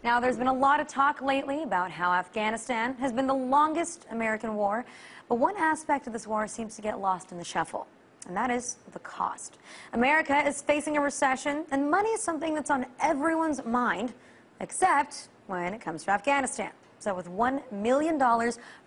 Now, there's been a lot of talk lately about how Afghanistan has been the longest American war, but one aspect of this war seems to get lost in the shuffle, and that is the cost. America is facing a recession, and money is something that's on everyone's mind, except when it comes to Afghanistan. So with $1 million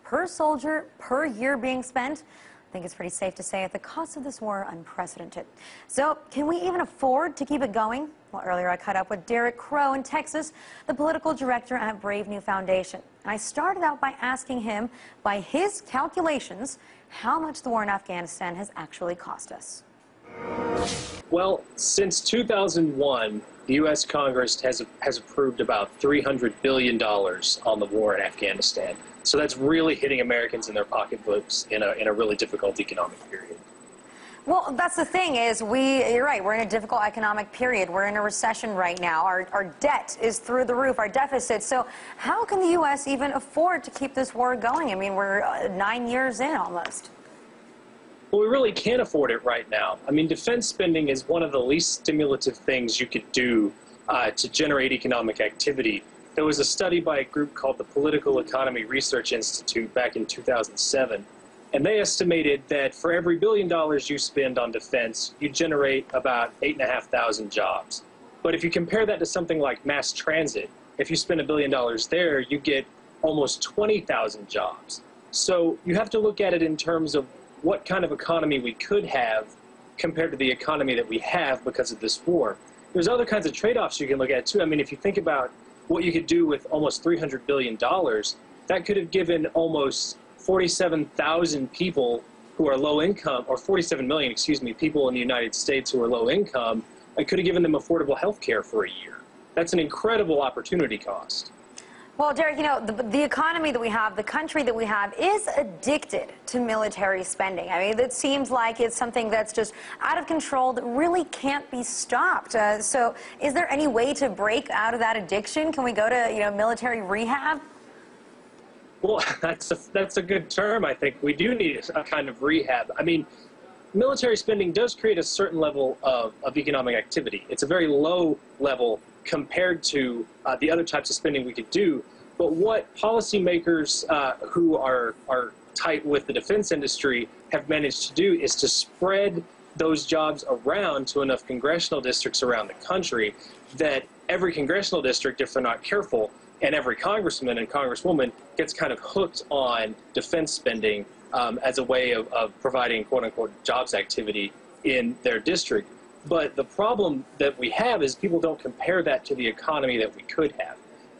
per soldier per year being spent, I think it's pretty safe to say that the cost of this war are unprecedented. So can we even afford to keep it going? Well, earlier I caught up with Derek Crow in Texas, the political director at Brave New Foundation. And I started out by asking him, by his calculations, how much the war in Afghanistan has actually cost us. Well, since 2001, the U.S. Congress has approved about $300 billion on the war in Afghanistan. So that's really hitting Americans in their pocketbooks in a really difficult economic period. Well, that's the thing is, you're right, we're in a difficult economic period. We're in a recession right now. Our debt is through the roof, our deficit. So how can the U.S. even afford to keep this war going? I mean, we're 9 years in almost. Well, we really can't afford it right now. I mean, defense spending is one of the least stimulative things you could do to generate economic activity. There was a study by a group called the Political Economy Research Institute back in 2007, and they estimated that for every $1 billion you spend on defense, you generate about 8,500 jobs. But if you compare that to something like mass transit, if you spend $1 billion there, you get almost 20,000 jobs. So you have to look at it in terms of what kind of economy we could have compared to the economy that we have because of this war. There's other kinds of trade-offs you can look at too. I mean, if you think about what you could do with almost $300 billion, that could have given almost 47,000 people who are low income, or 47 million, excuse me, people in the United States who are low income, it could have given them affordable health care for a year. That's an incredible opportunity cost. Well, Derek, you know, the economy that we have, the country that we have is addicted to military spending. I mean, it seems like it's something that's just out of control that really can't be stopped. So is there any way to break out of that addiction? Can we go to, you know, military rehab? Well, that's a good term, I think. We do need a kind of rehab. I mean, military spending does create a certain level of economic activity. It's a very low level compared to the other types of spending we could do. But what policymakers who are tight with the defense industry have managed to do is to spread those jobs around to enough congressional districts around the country that every congressional district, if they're not careful, and every congressman and congresswoman gets kind of hooked on defense spending as a way of providing quote-unquote jobs activity in their district. But the problem that we have is people don't compare that to the economy that we could have.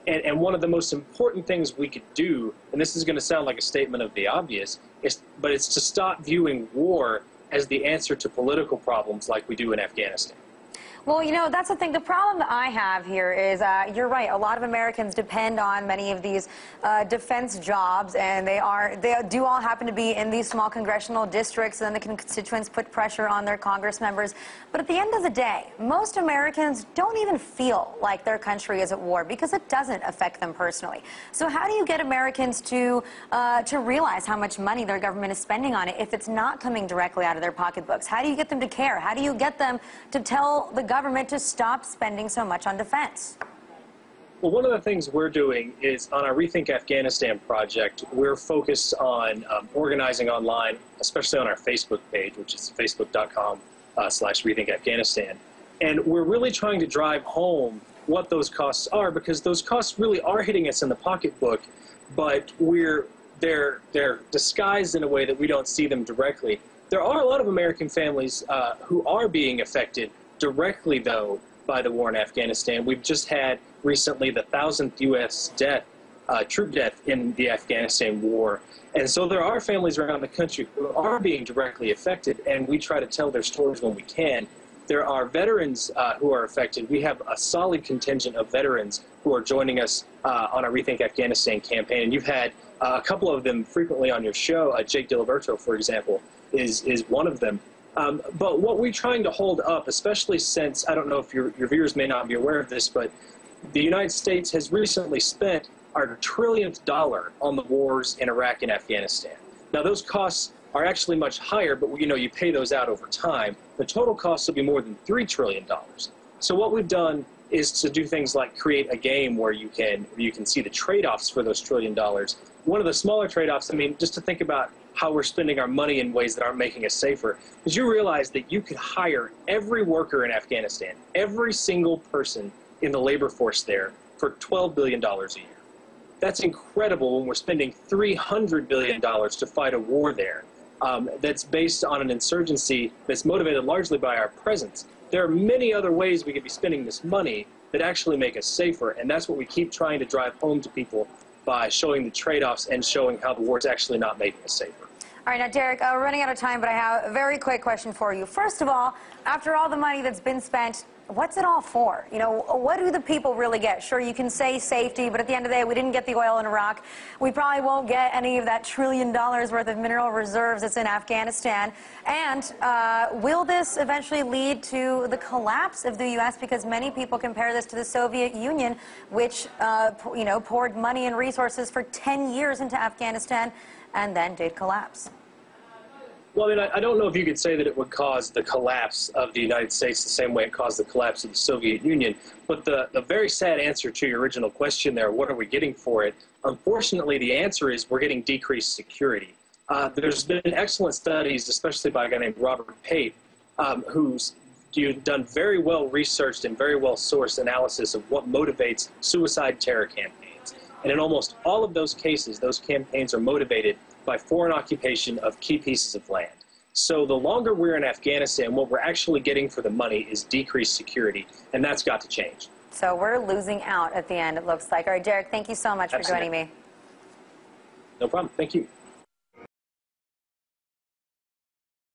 And one of the most important things we could do, and this is going to sound like a statement of the obvious, but it's to stop viewing war as the answer to political problems like we do in Afghanistan. Well, you know, that's the thing. The problem that I have here is, you're right, a lot of Americans depend on many of these defense jobs, and they do all happen to be in these small congressional districts, and then the constituents put pressure on their Congress members. But at the end of the day, most Americans don't even feel like their country is at war because it doesn't affect them personally. So how do you get Americans to realize how much money their government is spending on it if it's not coming directly out of their pocketbooks? How do you get them to care? How do you get them to tell the government to stop spending so much on defense? Well, one of the things we're doing is on our Rethink Afghanistan project, we're focused on organizing online, especially on our Facebook page, which is facebook.com/ReThinkAfghanistan. And we're really trying to drive home what those costs are, because those costs really are hitting us in the pocketbook, but they're disguised in a way that we don't see them directly. There are a lot of American families who are being affected directly, though, by the war in Afghanistan. We've just had recently the 1,000th U.S. troop death in the Afghanistan war. And so there are families around the country who are being directly affected, and we try to tell their stories when we can. There are veterans who are affected. We have a solid contingent of veterans who are joining us on our Rethink Afghanistan campaign. And you've had a couple of them frequently on your show. Jake Diliberto, for example, is one of them. But what we're trying to hold up, especially since, I don't know if your viewers may not be aware of this, but the United States has recently spent our trillionth dollar on the wars in Iraq and Afghanistan. Now, those costs are actually much higher, but you know, you pay those out over time. The total cost will be more than $3 trillion. So what we've done is to do things like create a game where you can see the trade-offs for those $1 trillion. One of the smaller trade-offs, I mean, just to think about how we're spending our money in ways that aren't making us safer, is you realize that you could hire every worker in Afghanistan, every single person in the labor force there, for $12 billion a year. That's incredible when we're spending $300 billion to fight a war there that's based on an insurgency that's motivated largely by our presence. There are many other ways we could be spending this money that actually make us safer, and that's what we keep trying to drive home to people by showing the trade-offs and showing how the war is actually not making us safer. All right, now, Derek, we're running out of time, but I have a very quick question for you. First of all, after all the money that's been spent, what's it all for? You know, what do the people really get? Sure, you can say safety, but at the end of the day, we didn't get the oil in Iraq. We probably won't get any of that $1 trillion worth of mineral reserves that's in Afghanistan. And will this eventually lead to the collapse of the U.S.? Because many people compare this to the Soviet Union, which, you know, poured money and resources for 10 years into Afghanistan and then did collapse. Well, I mean, I don't know if you could say that it would cause the collapse of the United States the same way it caused the collapse of the Soviet Union. But the very sad answer to your original question there, what are we getting for it? Unfortunately, the answer is we're getting decreased security. There's been excellent studies, especially by a guy named Robert Pate, who's done very well researched and very well sourced analysis of what motivates suicide terror campaigns. And in almost all of those cases, those campaigns are motivated by foreign occupation of key pieces of land. So the longer we're in Afghanistan, what we're actually getting for the money is decreased security, and that's got to change. So we're losing out at the end, it looks like. All right, Derek, thank you so much for joining me. No problem. Thank you.